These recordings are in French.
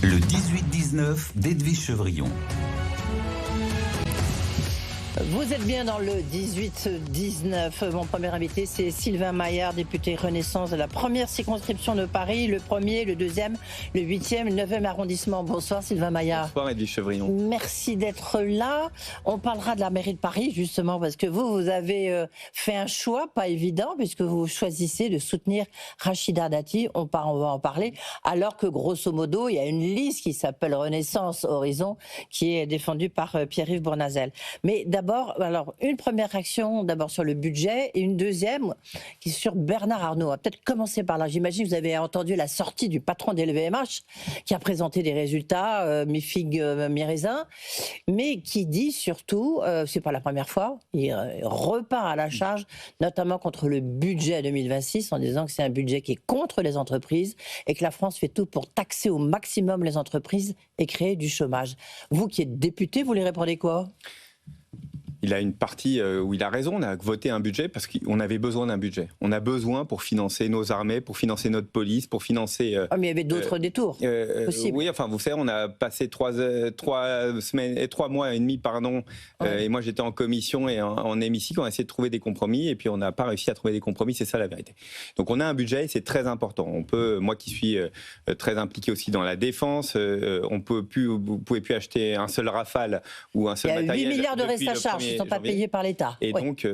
Le 18-19 d'Edwige Chevrillon. Vous êtes bien dans le 18-19. Mon premier invité, c'est Sylvain Maillard, député Renaissance de la première circonscription de Paris, le premier, le deuxième, le 8e, le 9e arrondissement. Bonsoir Sylvain Maillard. Bonsoir Edwige Chevrillon. Merci d'être là. On parlera de la mairie de Paris, justement, parce que vous avez fait un choix pas évident, puisque vous choisissez de soutenir Rachida Dati. On va en parler, alors que grosso modo, il y a une liste qui s'appelle Renaissance Horizon, qui est défendue par Pierre-Yves Bournazel. Mais d'abord, alors, une première réaction d'abord sur le budget et une deuxième qui est sur Bernard Arnault. On va peut-être commencer par là. J'imagine que vous avez entendu la sortie du patron des LVMH qui a présenté des résultats, mi-figue, mi-raisin, mais qui dit surtout, c'est pas la première fois, il repart à la charge, notamment contre le budget 2026 en disant que c'est un budget qui est contre les entreprises et que la France fait tout pour taxer au maximum les entreprises et créer du chômage. Vous qui êtes député, vous lui répondez quoi ? Il a une partie où il a raison, on a voté un budget parce qu'on avait besoin d'un budget. On a besoin pour financer nos armées, pour financer notre police, pour financer... mais il y avait d'autres détours possibles. Oui, enfin, vous savez, on a passé 3 mois et demi, et moi j'étais en commission et en hémicycle, on a essayé de trouver des compromis, et puis on n'a pas réussi à trouver des compromis, c'est ça la vérité. Donc on a un budget, c'est très important. On peut, moi qui suis très impliqué aussi dans la défense, vous pouvez plus acheter un seul Rafale ou un seul matériel. Il y a 8 milliards de reste à charge. Ils ne sont pas payés par l'État. Et donc,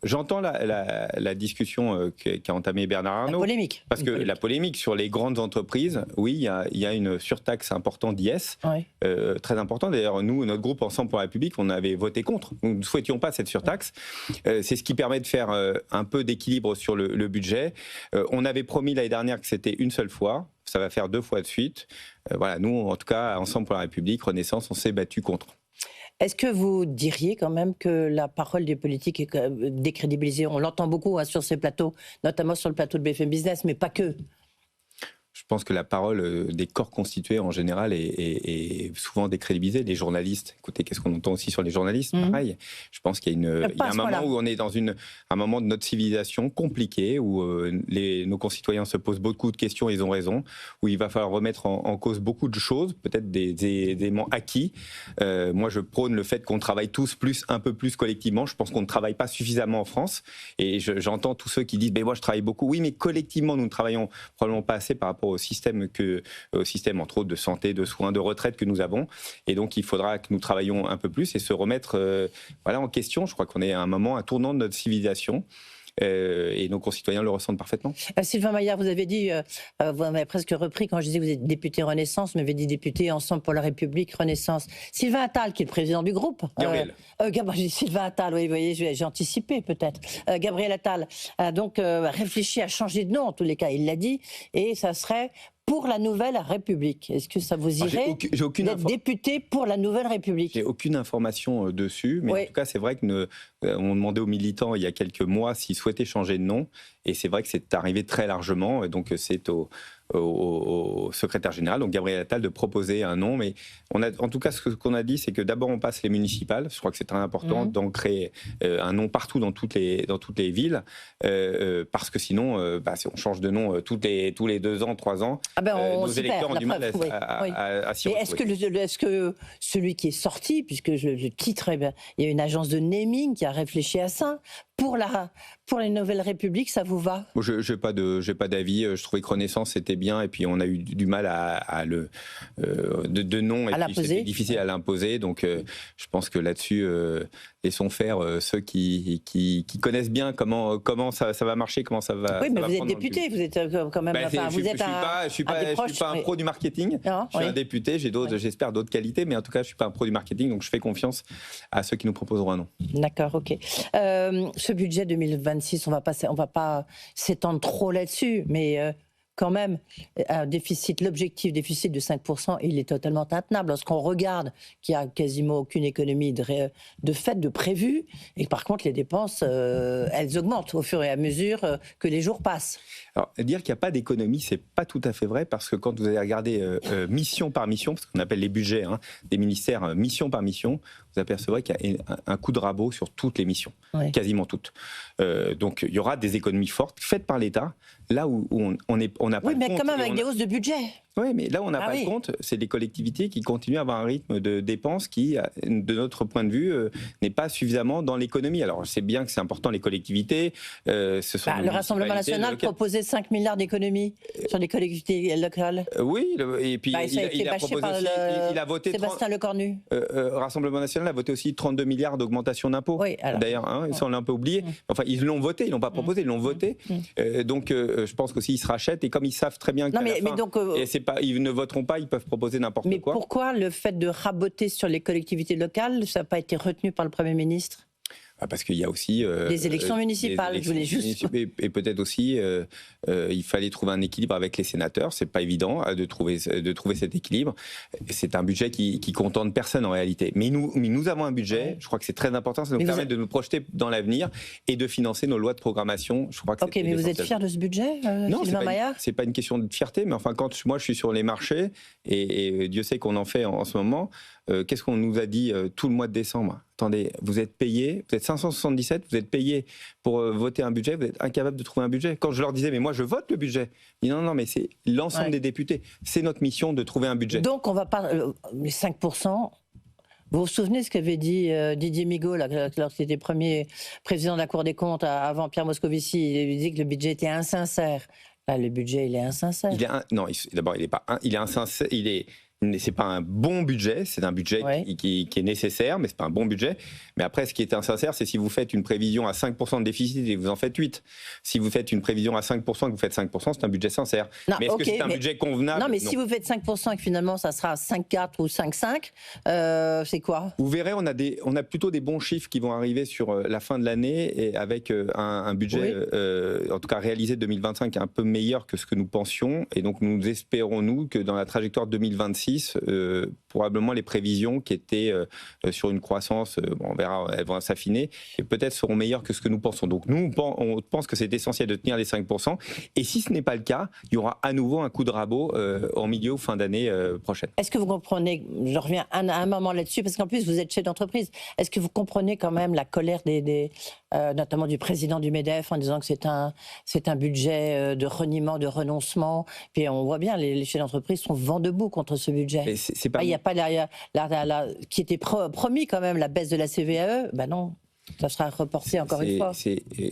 j'entends la discussion qu'a entamée Bernard Arnault. La polémique. Parce que la polémique sur les grandes entreprises, oui, il y a une surtaxe importante d'IS, très importante. D'ailleurs, nous, notre groupe Ensemble pour la République, on avait voté contre. Nous ne souhaitions pas cette surtaxe. C'est ce qui permet de faire un peu d'équilibre sur le budget. On avait promis l'année dernière que c'était une seule fois. Ça va faire 2 fois de suite. Voilà, nous, en tout cas, Ensemble pour la République, Renaissance, on s'est battu contre. Est-ce que vous diriez quand même que la parole des politiques est décrédibilisée ? On l'entend beaucoup sur ces plateaux, notamment sur le plateau de BFM Business, mais pas que. Je pense que la parole des corps constitués en général est souvent décrédibilisée. Les journalistes, écoutez, qu'est-ce qu'on entend aussi sur les journalistes ? Pareil. Je pense qu'il y a un moment où on est dans un moment de notre civilisation compliqué, où nos concitoyens se posent beaucoup de questions, ils ont raison, où il va falloir remettre en cause beaucoup de choses, peut-être des éléments acquis. Moi, je prône le fait qu'on travaille tous un peu plus collectivement. Je pense qu'on ne travaille pas suffisamment en France. Et j'entends tous ceux qui disent « moi, je travaille beaucoup ». Oui, mais collectivement, nous ne travaillons probablement pas assez par rapport au système entre autres de santé, de soins, de retraite que nous avons, et donc il faudra que nous travaillions un peu plus et se remettre en question. Je crois qu'on est à un tournant de notre civilisation. Et nos concitoyens le ressentent parfaitement. Sylvain Maillard, vous avez dit, vous m'avez presque repris quand je disais que vous êtes député Renaissance, vous m'avez dit député Ensemble pour la République, Renaissance. Sylvain Attal, qui est le président du groupe. Gabriel. Sylvain Attal, oui, vous voyez, j'ai anticipé peut-être. Gabriel Attal a donc réfléchi à changer de nom, en tous les cas, il l'a dit, et ça serait pour la Nouvelle République. Est-ce que ça vous irait d'être député pour la Nouvelle République ? J'ai aucune information dessus, mais en tout cas, c'est vrai que on demandait aux militants il y a quelques mois s'ils souhaitaient changer de nom, et c'est vrai que c'est arrivé très largement, et donc c'est au secrétaire général, donc Gabriel Attal, de proposer un nom. Mais en tout cas, ce qu'on a dit, c'est que d'abord on passe les municipales. Je crois que c'est très important d'ancrer un nom partout dans toutes les villes, parce que sinon, si on change de nom tous les 2 ans, 3 ans, nos électeurs ont du mal à s'y retrouver. Est-ce que celui qui est sorti, puisque le titre, il y a une agence de naming qui a réfléchi à ça, pour les Nouvelles Républiques, ça vous va ? Je n'ai pas d'avis. Je trouvais que Renaissance était bien, et puis on a eu du mal de nom, et puis c'était difficile à l'imposer. Donc je pense que là-dessus, laissons faire ceux qui connaissent bien comment ça va marcher, comment ça va. Oui, mais vous êtes député, vous êtes quand même. Je suis pas un pro du marketing. Je suis un député. J'espère d'autres qualités, mais en tout cas, je suis pas un pro du marketing, donc je fais confiance à ceux qui nous proposeront un nom. D'accord, ok. Ce budget 2026, on va pas s'étendre trop là-dessus, mais quand même, l'objectif déficit de 5%, il est totalement intenable. Lorsqu'on regarde qu'il n'y a quasiment aucune économie de fait, de prévu, et par contre, les dépenses, elles augmentent au fur et à mesure que les jours passent. Alors, dire qu'il n'y a pas d'économie, c'est pas tout à fait vrai, parce que quand vous allez regarder mission par mission, parce qu'on appelle les budgets des ministères mission par mission, vous apercevrez qu'il y a un coup de rabot sur toutes les missions, quasiment toutes. Donc, il y aura des économies fortes faites par l'État, là où on n'a pas. Oui, mais quand même avec des hausses de budget. Oui, mais là, on n'a pas le compte. C'est des collectivités qui continuent à avoir un rythme de dépenses qui, de notre point de vue, n'est pas suffisamment dans l'économie. Alors, c'est bien que c'est important, les collectivités. Le Rassemblement national proposait 5 milliards d'économies sur les collectivités locales. Oui, et puis il a proposé aussi, il a voté... Sébastien Lecornu. Rassemblement national a voté aussi 32 milliards d'augmentation d'impôts. Oui, d'ailleurs, ça, on l'a un peu oublié. Enfin, ils l'ont voté, ils ne l'ont pas proposé, ils l'ont voté. Donc, je pense qu'aussi, ils se rachètent. Et comme ils savent très bien ils ne voteront pas, ils peuvent proposer n'importe quoi. Mais pourquoi le fait de raboter sur les collectivités locales, ça n'a pas été retenu par le Premier ministre ? Parce qu'il y a aussi... des élections municipales, je voulais juste... Et peut-être aussi, il fallait trouver un équilibre avec les sénateurs. C'est pas évident de trouver cet équilibre. C'est un budget qui contente personne en réalité. Mais nous avons un budget, je crois que c'est très important, ça nous permet de nous projeter dans l'avenir et de financer nos lois de programmation. Je crois que mais vous êtes fier de ce budget, Sylvain Maillard ? C'est pas une question de fierté, mais enfin, quand moi je suis sur les marchés, et Dieu sait qu'on en fait en ce moment, qu'est-ce qu'on nous a dit tout le mois de décembre ? Attendez, vous êtes payés, vous êtes 577, vous êtes payés pour voter un budget, vous êtes incapables de trouver un budget. Quand je leur disais, mais moi je vote le budget, ils disaient non, mais c'est l'ensemble des députés. C'est notre mission de trouver un budget. Donc on va pas... les 5%, vous vous souvenez ce qu'avait dit Didier Migaud, lorsqu'il était premier président de la Cour des comptes avant Pierre Moscovici, il dit que le budget était insincère. Là, le budget, il est insincère. D'abord, il est insincère, c'est pas un bon budget, c'est un budget qui est nécessaire, mais c'est pas un bon budget. Mais après, ce qui est insincère, c'est si vous faites une prévision à 5% de déficit et vous en faites 8. Si vous faites une prévision à 5% et que vous faites 5%, c'est un budget sincère. Mais est-ce que c'est un budget convenable ? Non, mais si vous faites 5% et que finalement ça sera 5,4 ou 5,5, c'est quoi ? Vous verrez, on a plutôt des bons chiffres qui vont arriver sur la fin de l'année et avec un budget, en tout cas réalisé 2025, qui est un peu meilleur que ce que nous pensions. Et donc nous espérons, nous, que dans la trajectoire 2026, probablement les prévisions qui étaient sur une croissance, on verra, elles vont s'affiner, et peut-être seront meilleures que ce que nous pensons. Donc nous, on pense que c'est essentiel de tenir les 5%, et si ce n'est pas le cas, il y aura à nouveau un coup de rabot en milieu ou fin d'année prochaine. Est-ce que vous comprenez, je reviens un moment là-dessus, parce qu'en plus vous êtes chef d'entreprise, est-ce que vous comprenez quand même la colère notamment du président du MEDEF en disant que c'est un budget de reniement, de renoncement, puis on voit bien, les chefs d'entreprise sont vent debout contre ce budget. Il n'y a pas qui était promis quand même, la baisse de la CVAE, non, ça sera reporté encore une fois.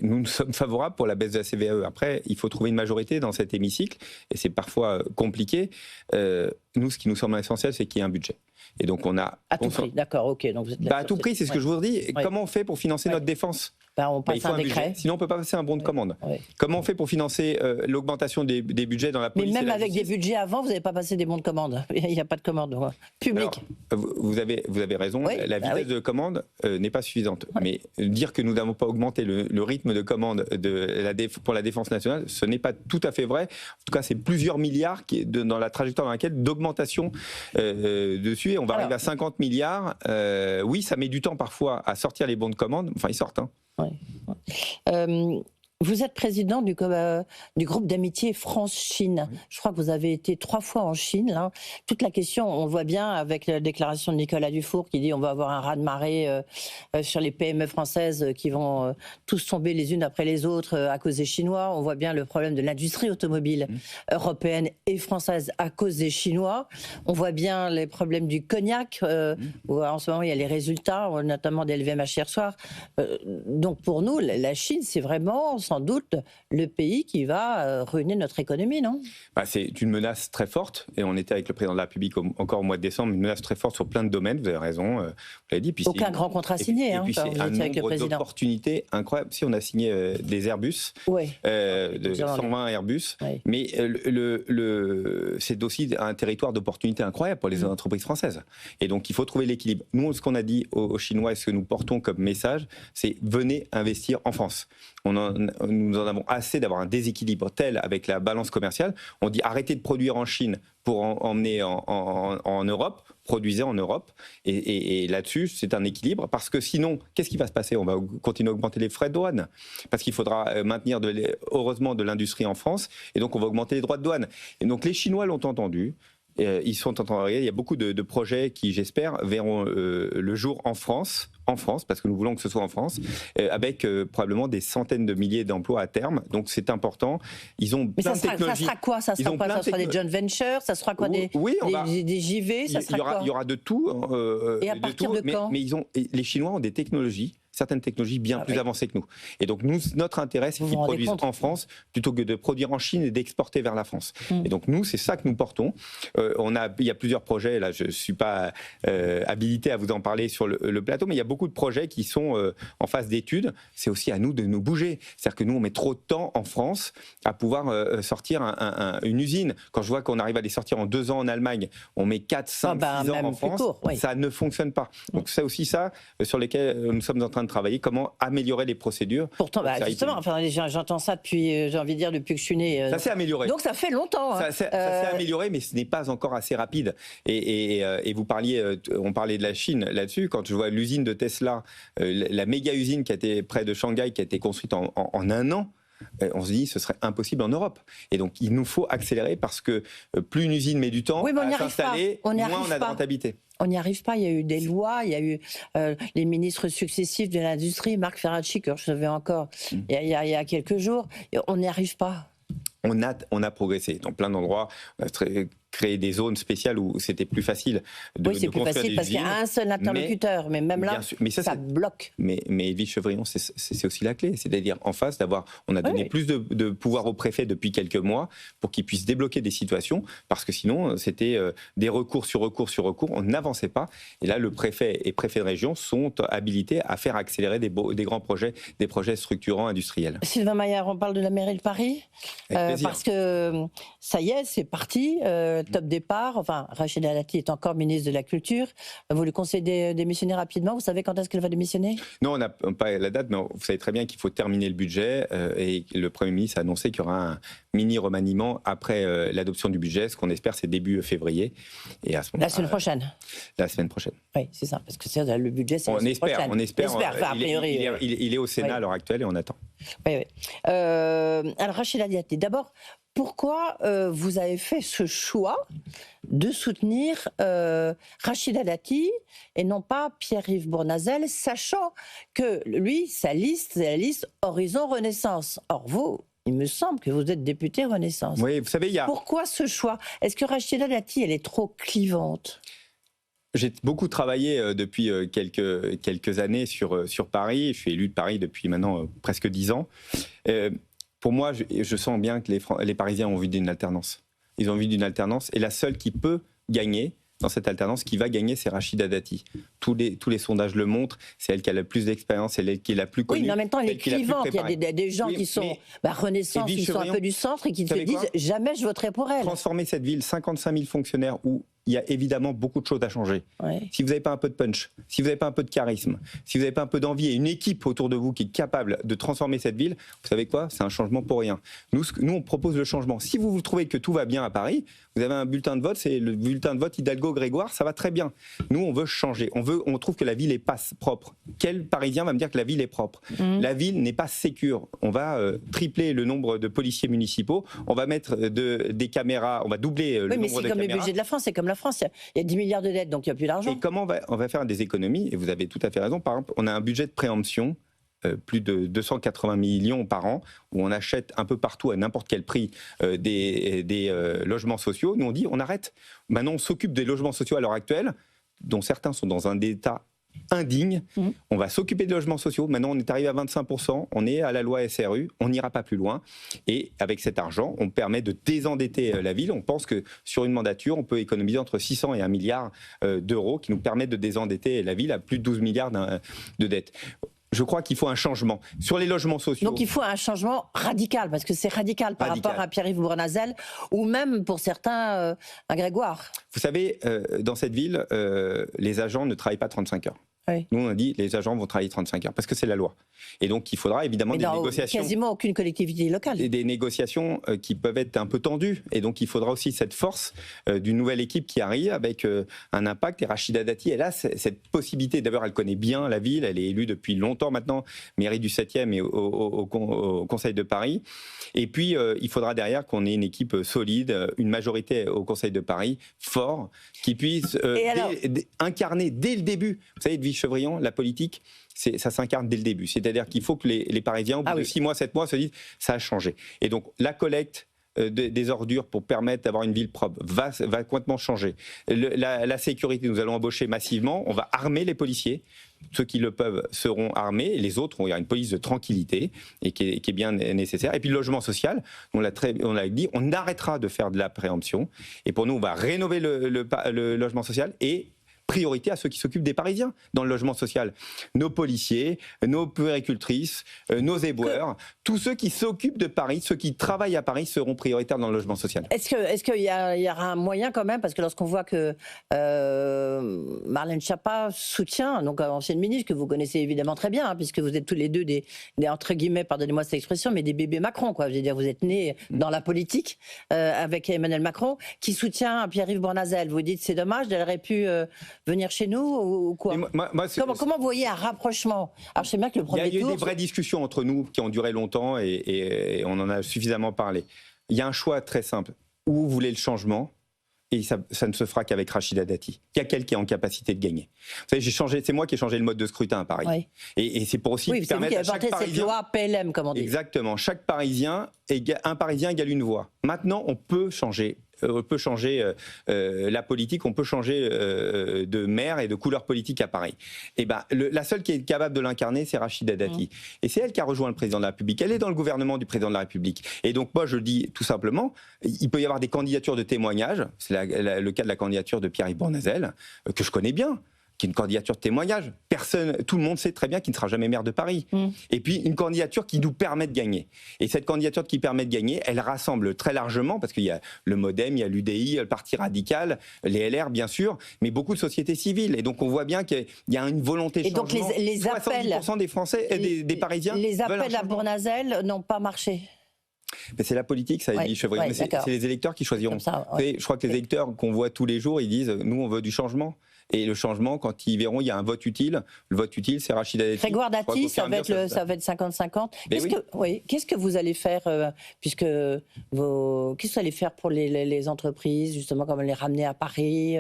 Nous sommes favorables pour la baisse de la CVAE. Après, il faut trouver une majorité dans cet hémicycle, et c'est parfois compliqué. Nous, ce qui nous semble essentiel, c'est qu'il y ait un budget. Et donc on a... À tout prix, d'accord, ok. Donc vous êtes à tout prix, c'est ce que je vous dis. Comment on fait pour financer notre défense ? On passe un décret. Sinon, on ne peut pas passer un bon de commande. Comment on fait pour financer l'augmentation des budgets dans la police ? Mais même avec des budgets avant, vous n'avez pas passé des bons de commande. Il n'y a pas de commande publique. Vous avez raison. La vitesse de commande n'est pas suffisante. Mais dire que nous n'avons pas augmenté le rythme de commande pour la défense nationale, ce n'est pas tout à fait vrai. En tout cas, c'est plusieurs milliards dans la trajectoire dans laquelle d'augmentation dessus. Et on va arriver à 50 milliards. Oui, ça met du temps parfois à sortir les bons de commande. Enfin, ils sortent. Vous êtes président du groupe d'amitié France-Chine. Je crois que vous avez été 3 fois en Chine. Là. Toute la question, on voit bien avec la déclaration de Nicolas Dufour qui dit on va avoir un raz-de-marée sur les PME françaises qui vont tous tomber les unes après les autres à cause des Chinois. On voit bien le problème de l'industrie automobile européenne et française à cause des Chinois. On voit bien les problèmes du cognac, où en ce moment il y a les résultats, notamment d'LVMH hier soir. Donc pour nous, la Chine, c'est vraiment... sans doute le pays qui va ruiner notre économie, non ? C'est une menace très forte, et on était avec le président de la République encore au mois de décembre, une menace très forte sur plein de domaines, vous avez raison, vous l'avez dit. Puis aucun grand contrat signé, et puis c'est un nombre d'opportunités incroyables. Si on a signé des Airbus, de 120 Airbus, mais c'est aussi un territoire d'opportunités incroyables pour les entreprises françaises. Et donc il faut trouver l'équilibre. Nous, ce qu'on a dit aux Chinois et ce que nous portons comme message, c'est venez investir en France. Nous en avons assez d'avoir un déséquilibre tel avec la balance commerciale. On dit arrêtez de produire en Chine pour emmener en Europe, produisez en Europe. Et là-dessus, c'est un équilibre. Parce que sinon, qu'est-ce qui va se passer ? On va continuer à augmenter les frais de douane. Parce qu'il faudra maintenir, heureusement, de l'industrie en France. Et donc, on va augmenter les droits de douane. Et donc, les Chinois l'ont entendu. Ils sont en train de regarder. Il y a beaucoup de projets qui, j'espère, verront le jour en France, parce que nous voulons que ce soit en France, avec probablement des centaines de milliers d'emplois à terme. Donc c'est important. Ils ont plein de technologies. Ça sera quoi? Ça sera des joint ventures? Ça sera quoi? Des JV? Ça sera quoi? Il y aura de tout. Et à partir de quand? Mais les Chinois ont des technologies, certaines technologies bien plus avancées que nous. Et donc, notre intérêt, c'est qu'ils produisent en France plutôt que de produire en Chine et d'exporter vers la France. Et donc, nous, c'est ça que nous portons. Il y a plusieurs projets, là, je ne suis pas habilité à vous en parler sur le plateau, mais il y a beaucoup de projets qui sont en phase d'études. C'est aussi à nous de nous bouger. C'est-à-dire que nous, on met trop de temps en France à pouvoir sortir une usine. Quand je vois qu'on arrive à les sortir en 2 ans en Allemagne, on met 4, 5, 6 ans en France, ça ne fonctionne pas. Donc, c'est aussi ça sur lesquels nous sommes en train de travailler, comment améliorer les procédures. Pourtant, justement, j'entends ça depuis, j'ai envie de dire, depuis que je suis né. Ça s'est amélioré. Donc ça fait longtemps. Ça s'est amélioré, mais ce n'est pas encore assez rapide. Et vous parliez, on parlait de la Chine là-dessus. Quand je vois l'usine de Tesla, la méga usine qui a été près de Shanghai, qui a été construite en 1 an, on se dit ce serait impossible en Europe. Et donc il nous faut accélérer parce que plus une usine met du temps à s'installer, moins on a de rentabilité. On n'y arrive pas. Il y a eu des lois, il y a eu les ministres successifs de l'industrie, Marc Ferracci, que je savais encore il y a quelques jours. Et on n'y arrive pas. On a progressé dans plein d'endroits. On a créé des zones spéciales où c'était plus facile de c'est plus facile parce qu'il y a un seul interlocuteur, mais même là, ça bloque. Mais Edwige Chevrillon, c'est aussi la clé, c'est-à-dire en face on a donné plus de pouvoir au préfet depuis quelques mois pour qu'il puisse débloquer des situations, parce que sinon c'était des recours sur recours sur recours, on n'avançait pas. Et là, le préfet et préfet de région sont habilités à faire accélérer des grands projets, des projets structurants industriels. Sylvain Maillard, on parle de la mairie de Paris, parce que ça y est, c'est parti. Top départ. Enfin, Rachida Dati est encore ministre de la Culture. Vous lui conseillez de démissionner rapidement? Vous savez quand est-ce qu'elle va démissionner? Non, on n'a pas la date, mais vous savez très bien qu'il faut terminer le budget. Et le Premier ministre a annoncé qu'il y aura un mini remaniement après l'adoption du budget. Ce qu'on espère, c'est début février. Et à ce moment-là, la semaine prochaine. La semaine prochaine. Oui, c'est ça, parce que le budget, c'est la semaine prochaine. On espère. Enfin, a priori, il est au Sénat à l'heure actuelle et on attend. Oui. Alors, Rachida Dati, d'abord, pourquoi vous avez fait ce choix de soutenir Rachida Dati et non pas Pierre-Yves Bournazel, sachant que lui, sa liste, c'est la liste Horizon Renaissance. Or, vous, il me semble que vous êtes député Renaissance. Oui, vous savez, Pourquoi ce choix? Est-ce que Rachida Dati, elle est trop clivante? J'ai beaucoup travaillé depuis quelques années sur Paris. Je suis élu de Paris depuis maintenant presque 10 ans. Pour moi, je sens bien que les Parisiens ont envie d'une alternance. Ils ont envie d'une alternance. Et la seule qui peut gagner dans cette alternance, qui va gagner, c'est Rachida Dati. Tous les sondages le montrent. C'est elle qui a le plus d'expérience, c'est elle qui est la plus connue. Oui, mais en même temps, elle est clivante. Il y a des gens qui sont Renaissance, qui sont un peu du centre et qui se disent jamais je voterai pour elle. Transformer cette ville, 55 000 fonctionnaires où il y a évidemment beaucoup de choses à changer. Ouais. Si vous n'avez pas un peu de punch, si vous n'avez pas un peu de charisme, si vous n'avez pas un peu d'envie et une équipe autour de vous qui est capable de transformer cette ville, vous savez quoi? C'est un changement pour rien. Nous, on propose le changement. Si vous trouvez que tout va bien à Paris, vous avez un bulletin de vote, c'est le bulletin de vote Hidalgo-Grégoire, ça va très bien. Nous, on veut changer. On trouve que la ville n'est pas propre. Quel Parisien va me dire que la ville est propre? La ville n'est pas sécure. On va tripler le nombre de policiers municipaux, on va mettre des caméras, on va doubler le nombre de caméras. Oui, mais c'est comme le budget de la France, c'est comme la France, il y a 10 milliards de dettes, donc il n'y a plus d'argent. Et comment on va faire des économies? Et vous avez tout à fait raison. Par exemple, on a un budget de préemption, plus de 280 millions par an, où on achète un peu partout à n'importe quel prix des logements sociaux. Nous, on dit, on arrête. Maintenant, on s'occupe des logements sociaux à l'heure actuelle, dont certains sont dans un état indigne. On va s'occuper des logements sociaux. Maintenant, on est arrivé à 25%. On est à la loi SRU. On n'ira pas plus loin. Et avec cet argent, on permet de désendetter la ville. On pense que sur une mandature, on peut économiser entre 600 et 1 milliard d'euros qui nous permettent de désendetter la ville à plus de 12 milliards de dettes. Je crois qu'il faut un changement. Sur les logements sociaux... Donc il faut un changement radical, parce que c'est radical par rapport à Pierre-Yves Bournazel, ou même pour certains à Grégoire. Vous savez, dans cette ville, les agents ne travaillent pas 35 heures. Oui. Nous, on a dit les agents vont travailler 35 heures parce que c'est la loi. Et donc, il faudra évidemment des négociations. Quasiment aucune collectivité locale. Des négociations qui peuvent être un peu tendues. Et donc, il faudra aussi cette force d'une nouvelle équipe qui arrive avec un impact. Et Rachida Dati, elle a cette possibilité. D'abord, elle connaît bien la ville. Elle est élue depuis longtemps maintenant, mairie du 7e et au Conseil de Paris. Et puis, il faudra derrière qu'on ait une équipe solide, une majorité au Conseil de Paris, fort, qui puisse incarner dès le début. Vous savez, Edwige Chevrillon, la politique, ça s'incarne dès le début. C'est-à-dire qu'il faut que les Parisiens, au bout de 6 mois, 7 mois, se disent ça a changé. Et donc, la collecte des ordures pour permettre d'avoir une ville propre va complètement changer. La sécurité, nous allons embaucher massivement, on va armer les policiers. Ceux qui le peuvent seront armés, et les autres, il y a une police de tranquillité et qui est bien nécessaire. Et puis le logement social, on l'a dit, on arrêtera de faire de la préemption. Et pour nous, on va rénover le logement social et priorité à ceux qui s'occupent des Parisiens dans le logement social. Nos policiers, nos puéricultrices, nos éboueurs, tous ceux qui s'occupent de Paris, ceux qui travaillent à Paris seront prioritaires dans le logement social. Est-ce qu'il y aura un moyen quand même, parce que lorsqu'on voit que Marlène Schiappa soutient, donc ancienne ministre, que vous connaissez évidemment très bien, puisque vous êtes tous les deux des entre guillemets, pardonnez-moi cette expression, mais des bébés Macron, quoi. Je veux dire, vous êtes nés dans la politique avec Emmanuel Macron, qui soutient Pierre-Yves Bournazel. Vous dites c'est dommage, elle aurait pu venir chez nous ou quoi? Comment vous voyez un rapprochement? Alors je sais bien que le premier tour... Il y a eu des vraies discussions entre nous qui ont duré longtemps et on en a suffisamment parlé. Il y a un choix très simple. Ou vous voulez le changement, et ça ne se fera qu'avec Rachida Dati. Il y a quelqu'un qui est en capacité de gagner. Vous savez, c'est moi qui ai changé le mode de scrutin à Paris. Oui. Et c'est pour aussi permettre à chaque Parisien... cette loi PLM, comme on dit. Exactement. Chaque Parisien, un Parisien égale une voix. Maintenant, on peut changer. La politique, on peut changer de maire et de couleur politique à Paris. Et la seule qui est capable de l'incarner, c'est Rachida Dati. Et c'est elle qui a rejoint le président de la République. Elle est dans le gouvernement du président de la République. Et donc moi, je dis tout simplement, il peut y avoir des candidatures de témoignage. C'est le cas de la candidature de Pierre-Yves Bournazel, que je connais bien, qui est une candidature de témoignage. Tout le monde sait très bien qu'il ne sera jamais maire de Paris. Et puis une candidature qui nous permet de gagner. Et cette candidature qui permet de gagner, elle rassemble très largement, parce qu'il y a le MoDem, il y a l'UDI, le Parti radical, les LR bien sûr, mais beaucoup de sociétés civiles. Et donc on voit bien qu'il y a une volonté de changement. Et donc les appels... 70% des Français, des Parisiens... Les appels à Bournazel n'ont pas marché. Mais c'est la politique, ça, Edwige Chevrillon. Mais c'est les électeurs qui choisiront. Je crois que les électeurs qu'on voit tous les jours, ils disent « nous, on veut du changement ». Et le changement, quand ils verront, il y a un vote utile. Le vote utile, c'est Rachida Dati. Grégoire Dati, ça va être 50-50. Qu'est-ce que vous allez faire, qu'est-ce que vous allez faire pour les entreprises, justement, comme les ramener à Paris,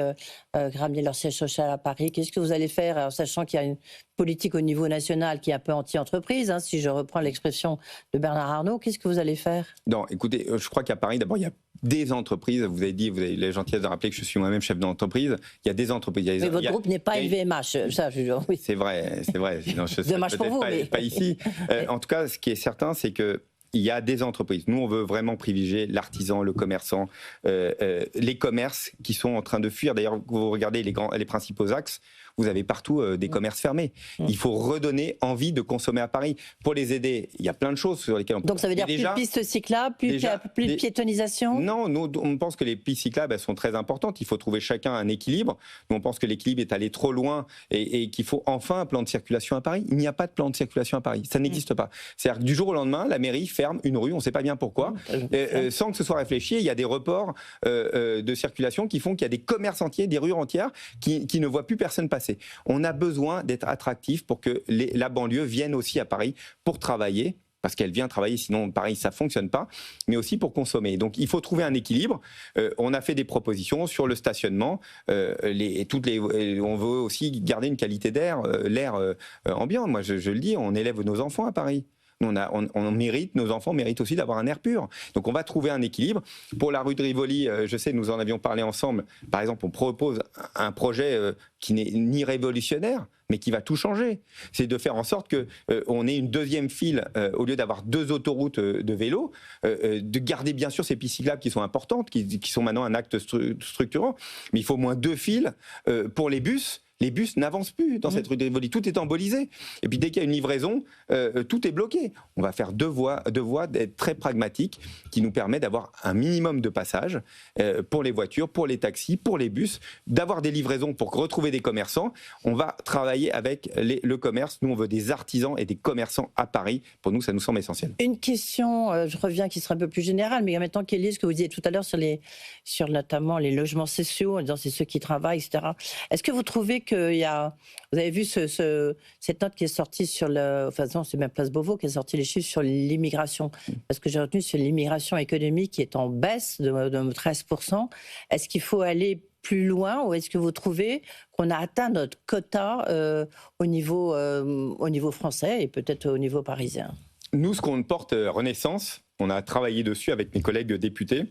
ramener leur siège social à Paris? Qu'est-ce que vous allez faire, en sachant qu'il y a une politique au niveau national qui est un peu anti-entreprise, hein, si je reprends l'expression de Bernard Arnault, qu'est-ce que vous allez faire? Non, écoutez, je crois qu'à Paris, d'abord, il y a des entreprises. Vous avez la gentillesse de rappeler que je suis moi-même chef d'entreprise. Il y a des entreprises. Mais votre groupe n'est pas LVMH, ça, oui. C'est vrai. Non, dommage pour vous, pas ici. En tout cas, ce qui est certain, c'est que il y a des entreprises. Nous, on veut vraiment privilégier l'artisan, le commerçant, les commerces qui sont en train de fuir. D'ailleurs, vous regardez les principaux axes, vous avez partout des commerces fermés. Il faut redonner envie de consommer à Paris. Pour les aider, il y a plein de choses sur lesquelles on peut... Donc ça veut dire plus de pistes cyclables, plus de piétonisation? Non, nous, on pense que les pistes cyclables, elles sont très importantes. Il faut trouver chacun un équilibre. Nous, on pense que l'équilibre est allé trop loin et qu'il faut enfin un plan de circulation à Paris. Il n'y a pas de plan de circulation à Paris. Ça n'existe pas. C'est-à-dire que du jour au lendemain, la mairie ferme une rue, on ne sait pas bien pourquoi, sans que ce soit réfléchi. Il y a des reports de circulation qui font qu'il y a des commerces entiers, des rues entières qui ne voient plus personne passer. On a besoin d'être attractif pour que la banlieue vienne aussi à Paris pour travailler, parce qu'elle vient travailler, sinon Paris ça fonctionne pas, mais aussi pour consommer. Donc il faut trouver un équilibre. On a fait des propositions sur le stationnement. On veut aussi garder une qualité d'air, l'air ambiant. Moi je le dis, on élève nos enfants à Paris. On mérite, nos enfants méritent aussi d'avoir un air pur. Donc on va trouver un équilibre. Pour la rue de Rivoli, je sais, nous en avions parlé ensemble. Par exemple, on propose un projet qui n'est ni révolutionnaire, mais qui va tout changer. C'est de faire en sorte qu'on ait une deuxième file, au lieu d'avoir 2 autoroutes de vélo, de garder bien sûr ces pistes cyclables qui sont importantes, qui sont maintenant un acte structurant, mais il faut au moins 2 files pour les bus, Les bus n'avancent plus dans cette rue de Rivoli. Tout est embolisé. Et puis dès qu'il y a une livraison, tout est bloqué. On va faire deux voies d'être très pragmatiques qui nous permet d'avoir un minimum de passages pour les voitures, pour les taxis, pour les bus, d'avoir des livraisons pour retrouver des commerçants. On va travailler avec le commerce. Nous, on veut des artisans et des commerçants à Paris. Pour nous, ça nous semble essentiel. Une question, je reviens, qui sera un peu plus générale, mais en même temps, Kelly, ce que vous disiez tout à l'heure sur notamment les logements sociaux, en disant c'est ceux qui travaillent, etc. Est-ce que vous trouvez qu'il y a... Vous avez vu cette note qui est sortie sur le... Enfin, non, c'est même Place Beauvau qui a sorti les chiffres sur l'immigration. Parce que j'ai retenu sur l'immigration économique qui est en baisse de 13%. Est-ce qu'il faut aller plus loin ou est-ce que vous trouvez qu'on a atteint notre quota au niveau français et peut-être au niveau parisien? Nous, ce qu'on porte Renaissance, on a travaillé dessus avec mes collègues députés.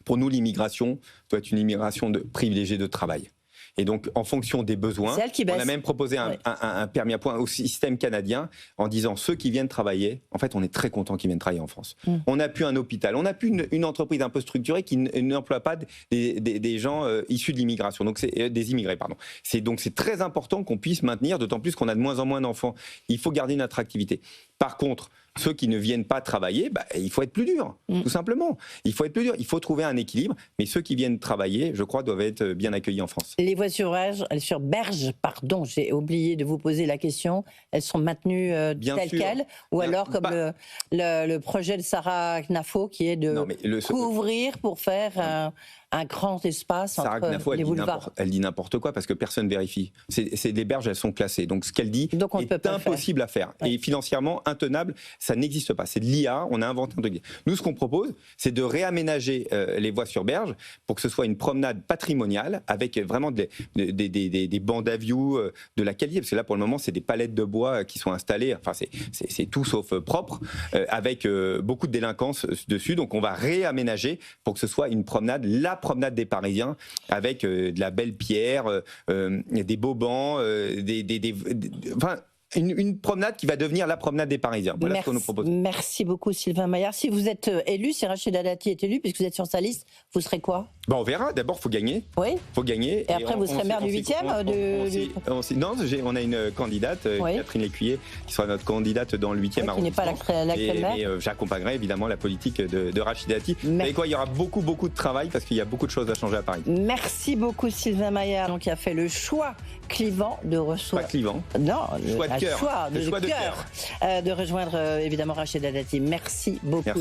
Pour nous, l'immigration doit être une immigration privilégiée de travail. Et donc, en fonction des besoins, on a même proposé un permis à points au système canadien en disant ceux qui viennent travailler, en fait, on est très contents qu'ils viennent travailler en France. On n'a plus un hôpital, on n'a plus une entreprise un peu structurée qui n'emploie pas des gens issus de l'immigration, donc c'est des immigrés, pardon. Donc c'est très important qu'on puisse maintenir, d'autant plus qu'on a de moins en moins d'enfants. Il faut garder une attractivité. Par contre, ceux qui ne viennent pas travailler, il faut être plus dur, tout simplement. Il faut être plus dur, il faut trouver un équilibre, mais ceux qui viennent travailler, je crois, doivent être bien accueillis en France. Les voies sur berge, pardon, j'ai oublié de vous poser la question, elles sont maintenues telles quelles, ou alors comme le projet de Sarah Knafo qui est de couvrir pour faire un grand espace entre les boulevards. Elle dit n'importe quoi parce que personne ne vérifie. Des berges, elles sont classées. Donc ce qu'elle dit est impossible à faire. Et financièrement, intenable, ça n'existe pas. C'est de l'IA, on a inventé un truc. Nous, ce qu'on propose, c'est de réaménager les voies sur berge pour que ce soit une promenade patrimoniale avec vraiment des bancs d'aview de la qualité. Parce que là, pour le moment, c'est des palettes de bois qui sont installées. Enfin, c'est tout sauf propre, avec beaucoup de délinquance dessus. Donc on va réaménager pour que ce soit une promenade, la promenade des Parisiens, avec de la belle pierre, des beaux bancs, enfin, une promenade qui va devenir la promenade des Parisiens. Voilà ce qu'on nous propose. Merci beaucoup Sylvain Maillard. Si vous êtes élu, si Rachida Dati est élu, puisque vous êtes sur sa liste, vous serez quoi? On verra. D'abord, il faut gagner. Oui. Faut gagner. Et après, vous serez maire du 8e Non, on a une candidate, Catherine Lécuyer, qui sera notre candidate dans le 8e arrondissement. Qui n'est pas l'actuelle maire. Mais j'accompagnerai évidemment la politique de Rachida Dati. Mais quoi, il y aura beaucoup de travail parce qu'il y a beaucoup de choses à changer à Paris. Merci beaucoup Sylvain Maillard, donc, qui a fait le choix clivant de recevoir. Pas clivant. Non, le choix de cœur. De rejoindre évidemment Rachida Dati. Merci beaucoup.